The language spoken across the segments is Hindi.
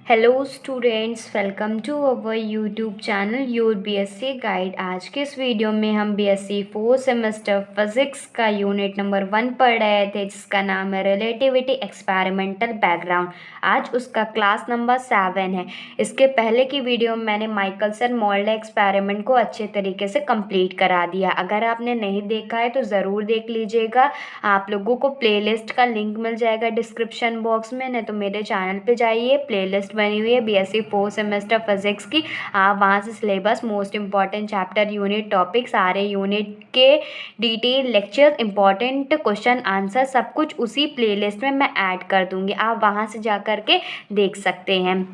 Hello students, welcome to our YouTube channel your BSc guide. आज के इस वीडियो में हम बीएससी 4th सेमेस्टर फिजिक्स का यूनिट नंबर 1 पढ़ रहे थे, जिसका नाम है रिलेटिविटी एक्सपेरिमेंटल बैकग्राउंड। आज उसका क्लास नंबर 7 है। इसके पहले की वीडियो में मैंने माइकलसन मोल्डे एक्सपेरिमेंट को अच्छे तरीके से कंप्लीट करा दिया। अगर आपने नहीं देखा है तो ज़रूर देख लीजिएगा। आप लोगों को प्लेलिस्ट का लिंक मिल जाएगा डिस्क्रिप्शन बॉक्स में, नहीं तो मेरे चैनल पे जाइए, प्लेलिस्ट बनी हुई है बीएससी 4th सेमेस्टर फिजिक्स की। आप वहाँ से syllabus, most important chapter, unit, topic, सारे यूनिट के detail lecture, important question answer सब कुछ उसी प्लेलिस्ट में मैं ऐड कर दूँगी। आप वहाँ से जा कर के देख सकते हैं।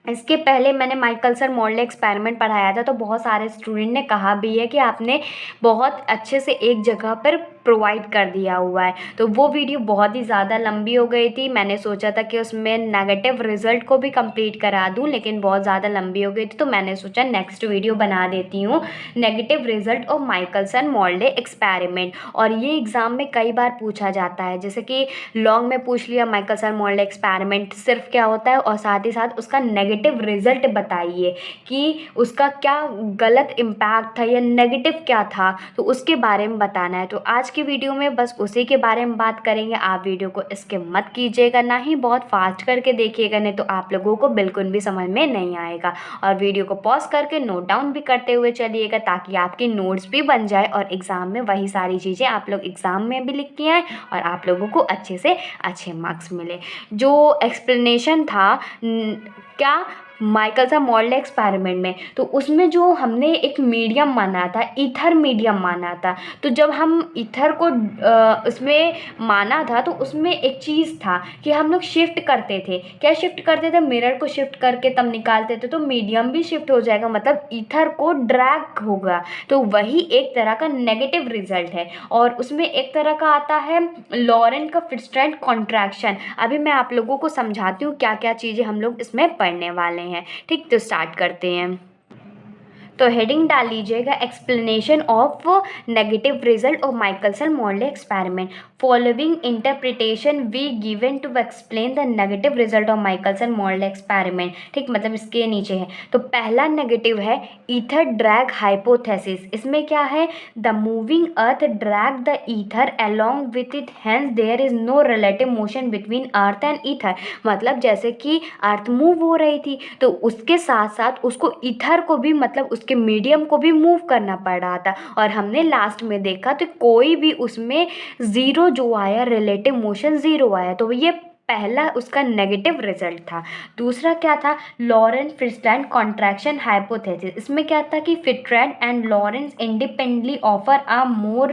इसके पहले मैंने माइकलसन मोल्डे एक्सपेरिमेंट पढ़ाया था, तो बहुत सारे स्टूडेंट ने कहा भी है कि आपने बहुत अच्छे से एक जगह पर प्रोवाइड कर दिया हुआ है। तो वो वीडियो बहुत ही ज़्यादा लंबी हो गई थी। मैंने सोचा था कि उसमें नेगेटिव रिजल्ट को भी कंप्लीट करा दूं, लेकिन बहुत ज़्यादा लंबी हो गई थी, तो मैंने सोचा नेक्स्ट वीडियो बना देती हूँ, negative result of Michelson Morley experiment. और ये एग्ज़ाम में कई बार पूछा जाता है, जैसे कि लॉन्ग में पूछ लिया माइकलसन मोल्डे एक्सपेरिमेंट सिर्फ क्या होता है, और साथ ही साथ उसका नेगेटिव रिजल्ट बताइए कि उसका क्या गलत इम्पैक्ट था या नेगेटिव क्या था, तो उसके बारे में बताना है। तो आज की वीडियो में बस उसी के बारे में बात करेंगे। आप वीडियो को स्किप मत कीजिएगा, ना ही बहुत फास्ट करके देखिएगा, नहीं तो आप लोगों को बिल्कुल भी समझ में नहीं आएगा। और वीडियो को पॉज करके नोट डाउन भी करते हुए चलिएगा, ताकि आपकी नोट्स भी बन जाए और एग्ज़ाम में वही सारी चीज़ें आप लोग एग्ज़ाम में भी लिख के आएँ और आप लोगों को अच्छे से अच्छे मार्क्स मिले। जो एक्सप्लेनेशन था क्या माइकलसन मोल्डे एक्सपेरिमेंट में, तो उसमें जो हमने एक मीडियम माना था, ईथर मीडियम माना था। तो जब हम ईथर को उसमें माना था, तो उसमें एक चीज़ था कि हम लोग शिफ्ट करते थे। क्या शिफ्ट करते थे? मिरर को शिफ्ट करके तब निकालते थे, तो मीडियम भी शिफ्ट हो जाएगा, मतलब ईथर को ड्रैग होगा। तो वही एक तरह का नेगेटिव रिजल्ट है। और उसमें एक तरह का आता है लॉरेंट का फिट्जरैल्ड कॉन्ट्रैक्शन। अभी मैं आप लोगों को समझाती हूँ क्या क्या चीज़ें हम लोग इसमें पढ़ने वाले हैं। ठीक, तो स्टार्ट करते हैं। तो हेडिंग डाल लीजिएगा, explanation of negative result of Michelson Morley experiment. Following interpretation we given to explain the negative result of Michelson Morley experiment. ठीक, मतलब इसके नीचे है। तो पहला नेगेटिव है ईथर ड्रैग हाइपोथेसिस। इसमें क्या है? The moving earth drag the ether along with it, hence there is no relative motion between earth and ether. मतलब जैसे कि अर्थ मूव हो रही थी, तो उसके साथ साथ उसको ईथर को भी, मतलब उसके मीडियम को भी मूव करना पड़ रहा था। और हमने लास्ट में देखा तो कोई भी उसमें ज़ीरो जो आया, रिलेटिव मोशन ज़ीरो आया। तो ये पहला उसका नेगेटिव रिजल्ट था। दूसरा क्या था? Lorentz Fitzgerald contraction hypothesis. इसमें क्या था कि Fitzgerald and Lorentz independently offer a more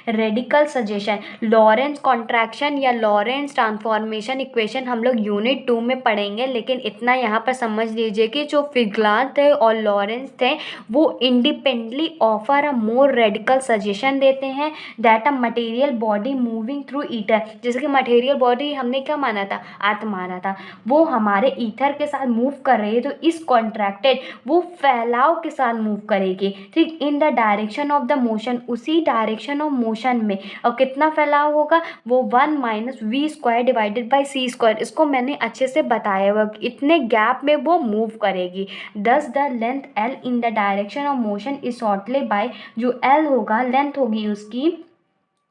radical suggestion. Lorentz contraction या लॉरेंस ट्रांसफॉर्मेशन इक्वेशन हम लोग यूनिट 2 में पढ़ेंगे, लेकिन इतना यहाँ पर समझ लीजिए कि जो फिगलार थे और लॉरेंस थे, वो independently offer a more radical suggestion देते हैं that a material body moving through ether. जैसे कि मटेरियल बॉडी हमने क्या माना था? अर्थ माना था। वो हमारे ईथर के साथ मूव कर रही है, तो इस कॉन्ट्रैक्टेड वो फैलाव के साथ मूव करेगी। ठीक, इन the direction of the motion, उसी डायरेक्शन ऑफ मोशन में। और कितना फैलाव होगा? वो 1 - v² डिवाइडेड बाई c²। इसको मैंने अच्छे से बताया हुआ, इतने गैप में वो मूव करेगी। Thus the length l in the direction of motion is shortly by, जो l होगा, लेंथ होगी उसकी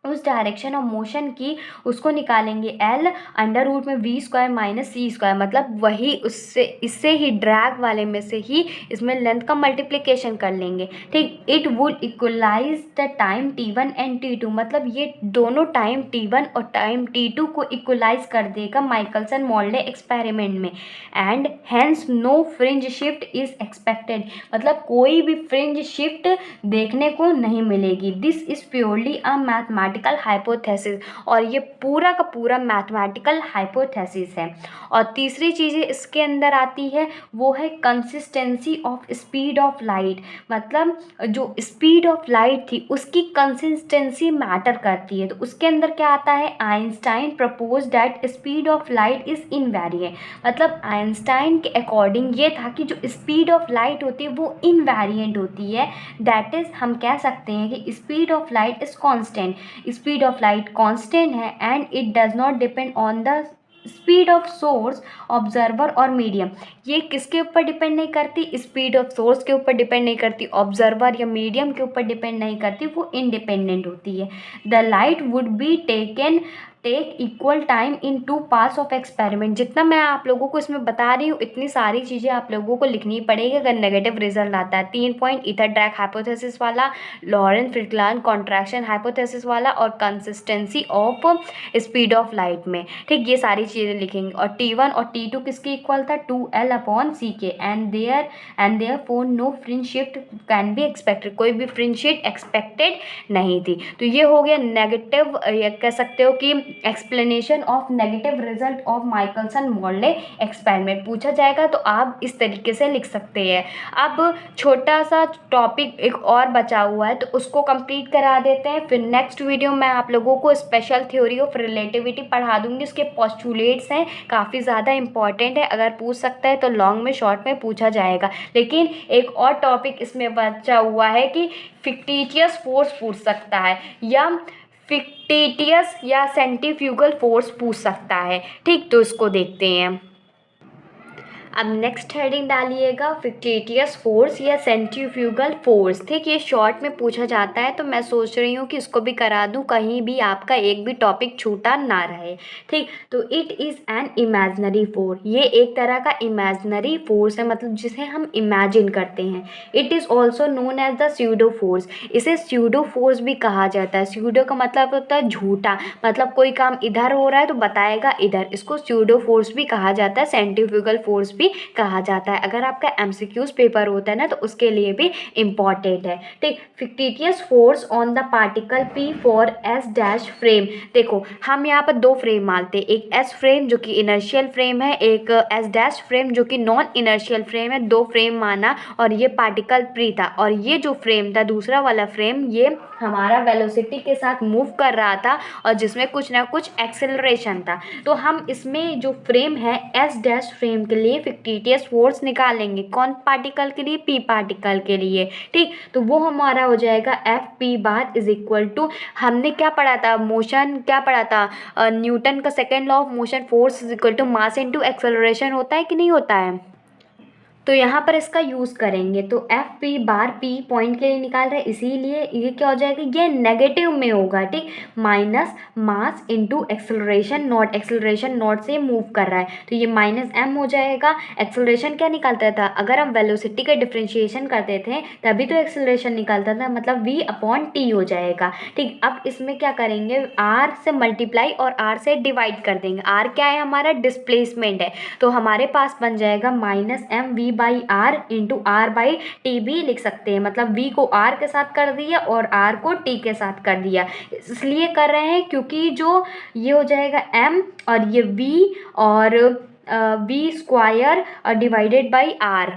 उस डायरेक्शन ऑफ मोशन की, उसको निकालेंगे l अंडर रूट में v² - c²। मतलब वही उससे, इससे ही ड्रैग वाले में से ही इसमें लेंथ का मल्टीप्लिकेशन कर लेंगे। ठीक, it would equalize the time t1 and t2। मतलब ये दोनों टाइम t1 और टाइम t2 को इक्वलाइज कर देगा माइकलसन मोल्डे एक्सपेरिमेंट में। And hence no fringe shift is expected. मतलब कोई भी फ्रिंज शिफ्ट देखने को नहीं मिलेगी। This is purely a mathematical hypothesis. और ये पूरा का पूरा मैथमेटिकल हाइपोथेसिस है। और तीसरी चीज़ें इसके अंदर आती है, वो है consistency of speed of light. मतलब जो स्पीड ऑफ लाइट थी, उसकी कंसिस्टेंसी मैटर करती है। तो उसके अंदर क्या आता है? Einstein propose that speed of light is invariant. मतलब आइंस्टाइन के अकॉर्डिंग ये था कि जो स्पीड ऑफ लाइट होती है वो इनवेरिएंट होती है। दैट इज़, हम कह सकते हैं कि speed of light is constant. Speed of light constant है and it does not depend on the speed of source, observer और मीडियम, ये किसके ऊपर डिपेंड नहीं करती, स्पीड ऑफ सोर्स के ऊपर डिपेंड नहीं करती, ऑब्जर्वर या मीडियम के ऊपर डिपेंड नहीं करती, वो इंडिपेंडेंट होती है। The light would be take equal time in 2 paths of experiment. जितना मैं आप लोगों को इसमें बता रही हूँ इतनी सारी चीज़ें आप लोगों को लिखनी पड़ेगी अगर नेगेटिव रिजल्ट आता है। 3 पॉइंट ईथर ड्रैग हाइपोथेसिस वाला, लॉरेंस फ्रिटलान कॉन्ट्रैक्शन हाइपोथेसिस वाला और consistency of speed of light में, ठीक, ये सारी चीज़ें लिखेंगे। और T1 और T2 किसके इक्वल था, 2L/CK and therefore no fringe shift can be expected, कोई भी फ्रिंज शिफ्ट एक्सपेक्टेड नहीं थी। तो ये हो गया नेगेटिव, या कह सकते हो कि explanation of negative result of Michelson Morley experiment. पूछा जाएगा तो आप इस तरीके से लिख सकते हैं। अब छोटा सा टॉपिक एक और बचा हुआ है तो उसको कंप्लीट करा देते हैं, फिर नेक्स्ट वीडियो में आप लोगों को स्पेशल थ्योरी ऑफ रिलेटिविटी पढ़ा दूंगी। उसके पोस्टुलेट्स हैं, काफ़ी ज़्यादा इंपॉर्टेंट है, अगर पूछ सकता है तो लॉन्ग में शॉर्ट में पूछा जाएगा। लेकिन एक और टॉपिक इसमें बचा हुआ है कि फिक्टिशियस फोर्स पूछ सकता है या फिक्टिशियस या सेंट्रीफ्यूगल फोर्स पूछ सकता है, ठीक, तो इसको देखते हैं। अब नेक्स्ट हेडिंग डालिएगा फिक्टिशियस फोर्स या सेंट्रीफ्यूगल फोर्स, ठीक, ये शॉर्ट में पूछा जाता है तो मैं सोच रही हूँ कि इसको भी करा दूँ, कहीं भी आपका एक भी टॉपिक छूटा ना रहे, ठीक। तो it is an imaginary force, ये एक तरह का इमेजनरी फोर्स है, मतलब जिसे हम इमेजिन करते हैं। It is also known as the pseudo force, इसे स्यूडो फोर्स भी कहा जाता है। स्यूडो का मतलब होता है झूठा, मतलब कोई काम इधर हो रहा है तो बताएगा इधर, इसको स्यूडो फोर्स भी कहा जाता है, सेंट्रीफ्यूगल फोर्स भी कहा जाता है। अगर आपका एमसीक्यूज पेपर होता है ना तो उसके लिए भी इम्पॉर्टेंट है, ठीक। Fictitious force on the particle P for S dash frame, देखो हम यहाँ पर दो फ्रेम मानते हैं, एक एस फ्रेम जो कि इनर्शियल फ्रेम है, एक एस डैश फ्रेम जो कि नॉन इनर्शियल फ्रेम है। दो फ्रेम माना और ये पार्टिकल पी था और ये जो फ्रेम था दूसरा वाला फ्रेम, ये हमारा वेलोसिटी के साथ मूव कर रहा था और जिसमें कुछ ना कुछ एक्सेलरेशन था। तो हम इसमें जो फ्रेम है एस डैश फ्रेम के लिए फिक्टिशियस फोर्स निकालेंगे, कौन पार्टिकल के लिए, पी पार्टिकल के लिए, ठीक। तो वो हमारा हो जाएगा F P bar is equal to, हमने क्या पढ़ा था, मोशन क्या पढ़ा था, न्यूटन का second law of motion, force is equal to mass into acceleration, होता है कि नहीं होता है। तो यहाँ पर इसका यूज़ करेंगे तो एफ पी बार पी पॉइंट के लिए निकाल रहे हैं, इसीलिए ये क्या हो जाएगा, ये नेगेटिव में होगा, ठीक, minus mass into acceleration not, acceleration not से मूव कर रहा है तो ये माइनस एम हो जाएगा। एक्सेलरेशन क्या निकालता था, अगर हम वेलोसिटी का डिफ्रेंशिएशन करते थे तभी तो एक्सेलरेशन निकालता था, मतलब v अपॉन टी हो जाएगा, ठीक। अब इसमें क्या करेंगे, r से मल्टीप्लाई और r से डिवाइड कर देंगे। r क्या है, हमारा डिस्प्लेसमेंट है, तो हमारे पास बन जाएगा minus M V by R into R by T भी लिख सकते हैं, मतलब v को r के साथ कर दिया और r को t के साथ कर दिया। इसलिए कर रहे हैं क्योंकि जो ये हो जाएगा m और ये v और v square divided by r।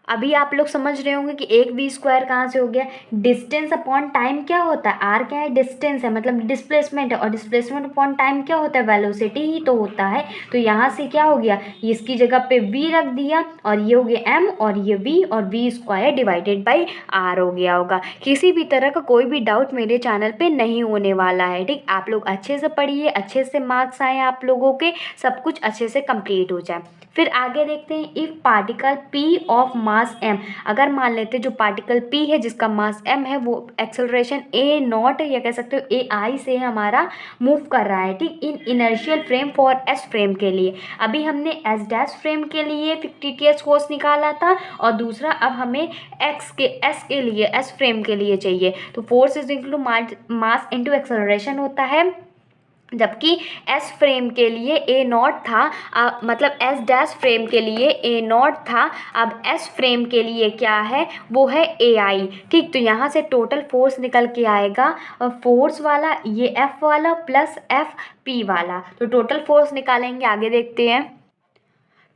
अभी आप लोग समझ रहे होंगे कि एक वी स्क्वायर कहाँ से हो गया, डिस्टेंस अपॉन टाइम क्या होता है, आर क्या है, डिस्टेंस है, मतलब डिस्प्लेसमेंट है, और डिस्प्लेसमेंट अपॉन टाइम क्या होता है, वेलोसिटी ही तो होता है। तो यहाँ से क्या हो गया, इसकी जगह पे वी रख दिया और ये हो गया एम और ये वी और V square divided by R हो गया होगा। किसी भी तरह का कोई भी डाउट मेरे चैनल पे नहीं होने वाला है, ठीक। आप लोग अच्छे से पढ़िए, अच्छे से मार्क्स आए आप लोगों के, सब कुछ अच्छे से कंप्लीट हो जाए। फिर आगे देखते हैं, if particle p of mass m, अगर मान लेते हैं जो पार्टिकल p है जिसका मास m है वो एक्सेलरेशन a नॉट या कह सकते हो ए आई से हमारा मूव कर रहा है, ठीक, in inertial frame for s frame के लिए। अभी हमने s डैश फ्रेम के लिए फिक्टिशियस फोर्स निकाला था और दूसरा अब हमें s के लिए s फ्रेम के लिए चाहिए। तो force is equal to mass into acceleration होता है, जबकि एस फ्रेम के लिए ए नॉट था, मतलब एस डैश फ्रेम के लिए ए नॉट था, अब एस फ्रेम के लिए क्या है, वो है ए आई, ठीक। तो यहाँ से टोटल फोर्स निकल के आएगा, फोर्स वाला ये एफ वाला प्लस एफ पी वाला, तो टोटल फोर्स निकालेंगे, आगे देखते हैं।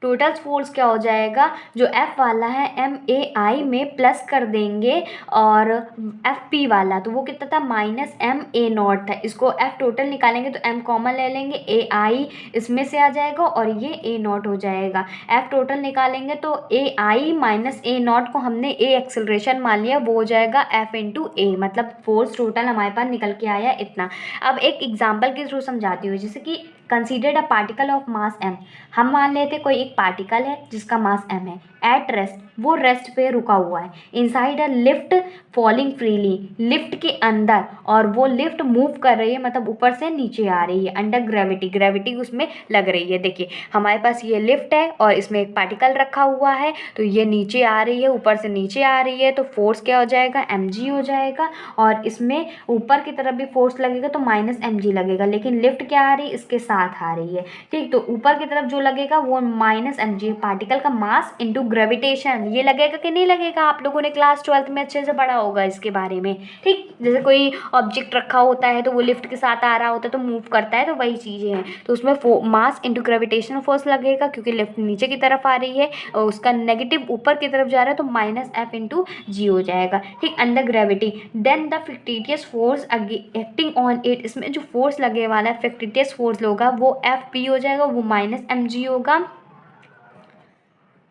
टोटल फोर्स क्या हो जाएगा, जो F वाला है एम ए आई में प्लस कर देंगे और एफ पी वाला तो वो कितना था, माइनस एम ए नॉट था। इसको F टोटल निकालेंगे तो M कॉमन ले लेंगे, ए आई इसमें से आ जाएगा और ये ए नॉट हो जाएगा। F टोटल निकालेंगे तो ए आई माइनस ए नॉट को हमने ए एक्सेलरेशन मान लिया, वो हो जाएगा F इंटू ए, मतलब फोर्स टोटल हमारे पास निकल के आया इतना। अब एक एग्जाम्पल के थ्रू समझाती हूँ, जैसे कि considered a particle of mass m। हम मान लेते कोई एक पार्टिकल है जिसका मास m है, एट रेस्ट, वो रेस्ट पे रुका हुआ है, inside a lift falling freely, lift के अंदर, और वो लिफ्ट मूव कर रही है, मतलब ऊपर से नीचे आ रही है, अंडर ग्रेविटी, ग्रेविटी उसमें लग रही है। देखिए हमारे पास ये लिफ्ट है और इसमें एक पार्टिकल रखा हुआ है, तो ये नीचे आ रही है, ऊपर से नीचे आ रही है, तो फोर्स क्या हो जाएगा, mg हो जाएगा। और इसमें ऊपर की तरफ भी फोर्स लगेगा तो माइनस mg लगेगा, लेकिन लिफ्ट क्या आ रही है, इसके साथ आ रही है, ठीक। तो ऊपर की तरफ जो लगेगा वो माइनस mg, पार्टिकल का मास इंटू ग्रेविटेशन, ये लगेगा कि नहीं लगेगा, आप लोगों ने क्लास 12th में अच्छे से पढ़ा होगा इसके बारे में, ठीक। जैसे कोई ऑब्जेक्ट रखा होता है तो वो लिफ्ट के साथ आ रहा होता है तो मूव करता है, तो वही चीज़ें हैं। तो उसमें मास इंटू ग्रेविटेशनल फोर्स लगेगा, क्योंकि लिफ्ट नीचे की तरफ आ रही है और उसका नेगेटिव ऊपर की तरफ जा रहा है, तो माइनस एफ इंटू जी हो जाएगा, ठीक। Under gravity, then the fictitious force acting on it, इसमें जो फोर्स लगे वाला है fictitious फोर्स होगा वो एफ पी हो जाएगा, वो माइनस एम जी होगा,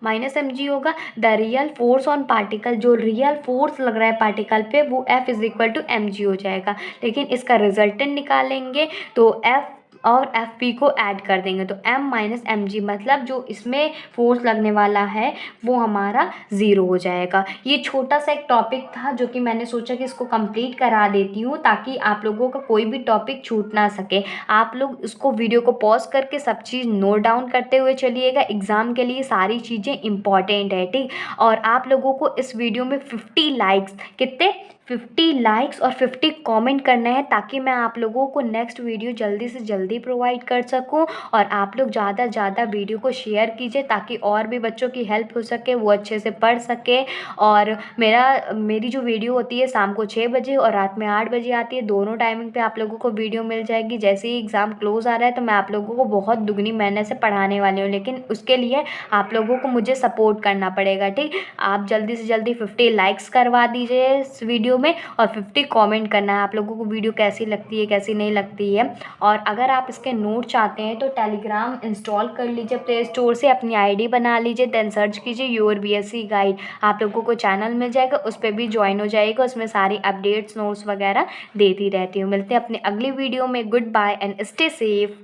माइनस एम जी होगा। The real force on particle, जो रियल फोर्स लग रहा है पार्टिकल पे, वो F is equal to M G हो जाएगा। लेकिन इसका रिजल्टेंट निकालेंगे तो एफ और एफ पी को ऐड कर देंगे तो एम माइनस एम जी, मतलब जो इसमें फोर्स लगने वाला है वो हमारा ज़ीरो हो जाएगा। ये छोटा सा एक टॉपिक था जो कि मैंने सोचा कि इसको कंप्लीट करा देती हूँ ताकि आप लोगों का कोई भी टॉपिक छूट ना सके। आप लोग इसको वीडियो को पॉज करके सब चीज़ नोट डाउन करते हुए चलिएगा, एग्ज़ाम के लिए सारी चीज़ें इंपॉर्टेंट है, ठीक। और आप लोगों को इस वीडियो में 50 लाइक्स, कितने, 50 लाइक्स और 50 कमेंट करना है, ताकि मैं आप लोगों को नेक्स्ट वीडियो जल्दी से जल्दी प्रोवाइड कर सकूं। और आप लोग ज़्यादा से ज़्यादा वीडियो को शेयर कीजिए ताकि और भी बच्चों की हेल्प हो सके, वो अच्छे से पढ़ सके। और मेरी जो वीडियो होती है शाम को 6 बजे और रात में 8 बजे आती है, दोनों टाइमिंग पे आप लोगों को वीडियो मिल जाएगी। जैसे ही एग्ज़ाम क्लोज आ रहा है तो मैं आप लोगों को बहुत दुगनी मेहनत से पढ़ाने वाली हूँ, लेकिन उसके लिए आप लोगों को मुझे सपोर्ट करना पड़ेगा, ठीक। आप जल्दी से जल्दी 50 लाइक्स करवा दीजिए इस वीडियो में और 50 कमेंट करना है आप लोगों को वीडियो कैसी लगती है कैसी नहीं लगती है। और अगर आप इसके नोट चाहते हैं तो टेलीग्राम इंस्टॉल कर लीजिए प्ले स्टोर से, अपनी आईडी बना लीजिए, देन सर्च कीजिए योर बीएससी गाइड, आप लोगों को चैनल मिल जाएगा, उस पर भी ज्वाइन हो जाएगा, उसमें सारी अपडेट्स नोट्स वगैरह देती रहती हूँ। मिलते हैं अपने अगली वीडियो में, goodbye and stay safe.